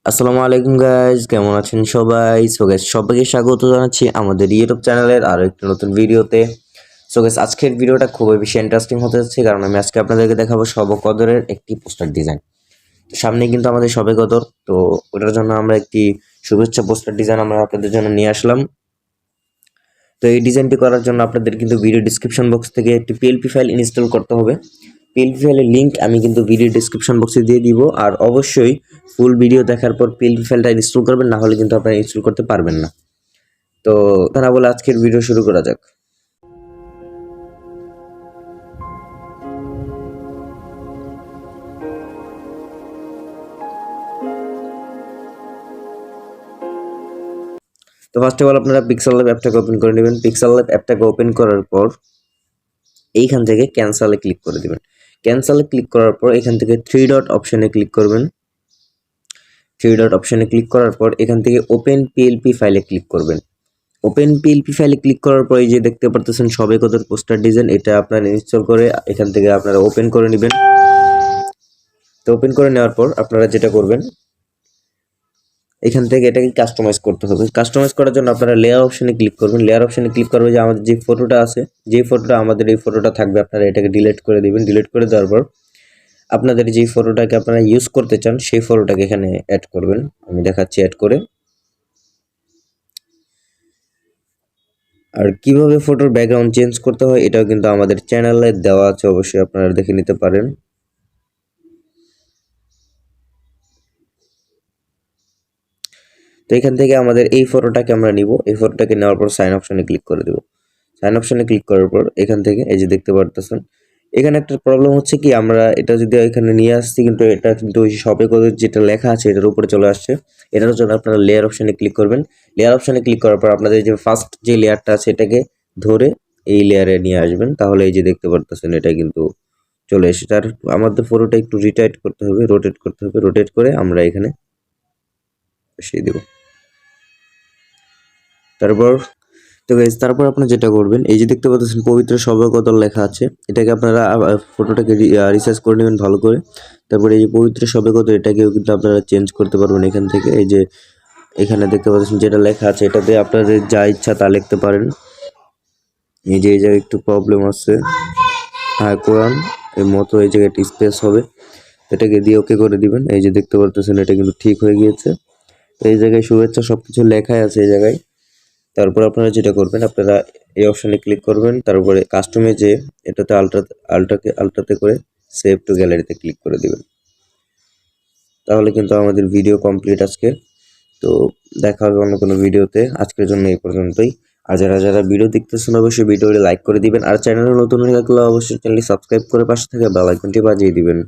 আসসালামু আলাইকুম গাইজ, কেমন আছেন সবাই? সো গাইজ, সবাইকে স্বাগত জানাচ্ছি আমাদের ইউটিউব চ্যানেলের আরো একটি নতুন ভিডিওতে। সো গাইজ, আজকের ভিডিওটা খুবই বেশি ইন্টারেস্টিং হতে যাচ্ছে, কারণ আমি আজকে আপনাদেরকে দেখাবো শব কদরের একটি পোস্টার ডিজাইন। তো সামনে কিন্তু আমাদের শবে কদর, তো ওটার জন্য আমরা একটি শুভেচ্ছা পোস্টার ডিজাইন আমরা আপনাদের জন্য নিয়ে আসলাম। তো এই ডিজাইনটি করার জন্য আপনাদের কিন্তু ভিডিও ডিসক্রিপশন বক্স থেকে একটি পিএলপি ফাইল ইনস্টল করতে হবে। পিএলপি ফাইলের লিঙ্ক আমি কিন্তু ভিডিও ডিসক্রিপশন বক্সে দিয়ে দিব, আর অবশ্যই ফুল ভিডিও দেখার পর পিএলপি ফাইলটা ইনস্টল করবেন, না হলে কিন্তু আপনারা ইনস্টল করতে পারবেন না। তো তারা বলে আজকের ভিডিও শুরু করা যাক। তো ফার্স্ট অফ অল আপনারা পিক্সেল ল্যাব অ্যাপটাকে ওপেন করে নেবেন। পিক্সেল ল্যাব অ্যাপটাকে ওপেন করার পর এইখান থেকে ক্যান্সেলে ক্লিক করে দিবেন। ক্যান্সেলে ক্লিক করার পর এখান থেকে থ্রি ডট অপশনে ক্লিক করবেন। থ্রি ডট অপশনে ক্লিক করার পর এখান থেকে ওপেন পিএলপি ফাইলে ক্লিক করবেন। ওপেন পিএলপি ফাইলে ক্লিক করার পর এই যে দেখতে পারতেছেন শবে কদর পোস্টার ডিজাইন, এটা আপনারা ইনস্টল করে এখান থেকে আপনারা ওপেন করে নেবেন। তো ওপেন করে নেওয়ার পর আপনারা যেটা করবেন, এখান থেকে এটাকে কাস্টমাইজ করতে হবে। কাস্টমাইজ করার জন্য আপনারা লেয়ার অপশনে ক্লিক করবেন। লেয়ার অপশনে ক্লিক করবে যে আমাদের যে ফটোটা আছে, যে ফটোটা আমাদের এই ফটোটা থাকবে, আপনারা এটাকে ডিলিট করে দিবেন। ডিলিট করে দেওয়ার পর আপনাদের যেই ফটোটাকে আপনারা ইউজ করতে চান সেই ফটোটাকে এখানে অ্যাড করবেন। আমি দেখাচ্ছি অ্যাড করে। আর কিভাবে ফটোর ব্যাকগ্রাউন্ড চেঞ্জ করতে হয় এটাও কিন্তু আমাদের চ্যানেলে দেওয়া আছে, অবশ্যই আপনারা দেখে নিতে পারেন। তো এখান থেকে আমাদের এই ফটোটাকে আমরা নিব। এই ফটোটাকে নেওয়ার পর সাইন অপশনে ক্লিক করে দেব। সাইন অপশনে ক্লিক করার পর এখান থেকে এই যে দেখতে পারতেছেন, এখানে একটা প্রবলেম হচ্ছে কি, আমরা এটা যদি এখানে নিয়ে আসছি, কিন্তু এটা কিন্তু ওই শবে কদর যেটা লেখা আছে এটার উপরে চলে আসছে। এটার জন্য আপনারা লেয়ার অপশনে ক্লিক করবেন। লেয়ার অপশনে ক্লিক করার পর আপনাদের যে ফার্স্ট যে লেয়ারটা আছে এটাকে ধরে এই লেয়ারে নিয়ে আসবেন, তাহলে এই যে দেখতে পারতেছেন এটা কিন্তু চলে এসেছে। আর আমাদের ফটোটা একটু রিটাইট করতে হবে, রোটেট করতে হবে। রোটেট করে আমরা এখানে বসিয়ে দেব। তারপর আপনারা যেটা করবেন, এই যে দেখতে পাচ্ছেন পবিত্র শবে কদর লেখা আছে, এটাকে আপনারা ফটোটাকে রিসার্চ করে নেবেন ভালো করে। তারপরে এই যে পবিত্র শবে কদর, এটাকেও কিন্তু আপনারা চেঞ্জ করতে পারবেন এখান থেকে। এই যে এখানে দেখতে পাচ্ছেন যেটা লেখা আছে, এটাতে আপনাদের যা ইচ্ছা তা লিখতে পারেন। এই যে একটু প্রবলেম আছে, হ্যাঁ কোরআন এর মতো এই জায়গায় স্পেস হবে, এটাকে দিয়ে ওকে করে দিবেন। এই যে দেখতে পারতেছেন এটা কিন্তু ঠিক হয়ে গিয়েছে। এই জায়গায় শুভেচ্ছা সবকিছু লেখাই আছে এই জায়গায়। তারপর আপনারা যেটা করবেন, আপনারা এই অপশনে ক্লিক করবেন। তারপরে কাস্টমে যে এটাতে আলট্রাতে করে সেভ টু গ্যালারিতে ক্লিক করে দিবেন। তাহলে কিন্তু আমাদের ভিডিও কমপ্লিট আজকে। তো দেখা হবে অন্য কোনো ভিডিওতে। আজকের জন্য এই পর্যন্তই। আর যারা ভিডিও দেখতেছেন অবশ্যই ভিডিওটি লাইক করে দিবেন, আর চ্যানেলে নতুন হয়ে থাকলে অবশ্যই চ্যানেলটি সাবস্ক্রাইব করে পাশে থেকে বেল আইকনটি বাজিয়ে দিবেন।